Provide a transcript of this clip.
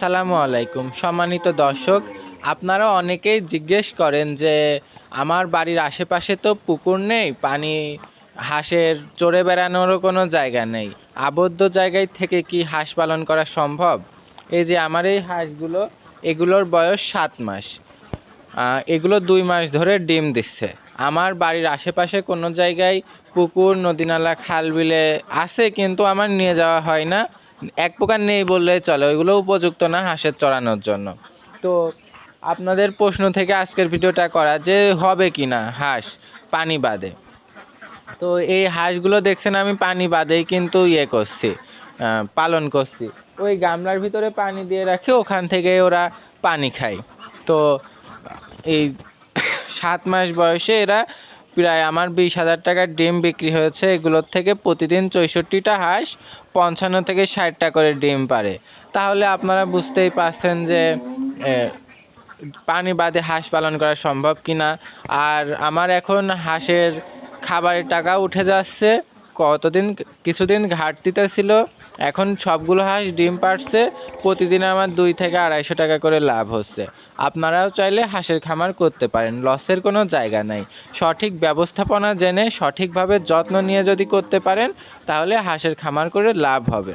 আসসালামু আলাইকুম সম্মানিত দর্শক, আপনারা অনেকেই জিজ্ঞেস করেন যে আমার বাড়ির আশেপাশে তো পুকুর নেই, পানি হাঁসের চড়ে বেড়ানোরও কোনো জায়গা নেই, আবদ্ধ জায়গায় থেকে কি হাঁস পালন করা সম্ভব? এই যে আমার এই হাঁসগুলো, এগুলোর বয়স 7 মাস। এগুলো 2 মাস ধরে ডিম দিচ্ছে। আমার বাড়ির আশেপাশে কোনো জায়গায় পুকুর, নদী নালা, খাল বিলে আছে, কিন্তু আমার নিয়ে যাওয়া হয় না। এক প্রকার নেই বললেই চলে, ওইগুলো উপযুক্ত না হাঁসের চড়ানোর জন্য। তো আপনাদের প্রশ্ন থেকে আজকের ভিডিওটা করা যে হবে কি না হাঁস পানি বাদে। তো এই হাঁসগুলো দেখছেন আমি পানি বাদেই কিন্তু করছি, পালন করছি। ওই গামলার ভিতরে পানি দিয়ে রাখি, ওখান থেকে ওরা পানি খায়। তো এই 7 মাস বয়সে এরা প্রায় আমার 20,000 টাকার ডিম বিক্রি হয়েছে। এগুলোর থেকে প্রতিদিন 64টা হাঁস 55 থেকে 60টা করে ডিম পারে। তাহলে আপনারা বুঝতেই পারছেন যে পানি বাদে হাঁস পালন করা সম্ভব কিনা। আর আমার এখন হাঁসের খাবারের টাকা উঠে যাচ্ছে। কিছুদিন ঘাটতিতে ছিল, এখন সবগুলো হাঁস ডিম পাড়ছে। প্রতিদিন আমার 2 থেকে 250 টাকা করে লাভ হচ্ছে। আপনারাও চাইলে হাঁসের খামার করতে পারেন, লসের কোনো জায়গা নাই। সঠিক ব্যবস্থাপনা জেনে সঠিকভাবে যত্ন নিয়ে যদি করতে পারেন, তাহলে হাঁসের খামার করে লাভ হবে।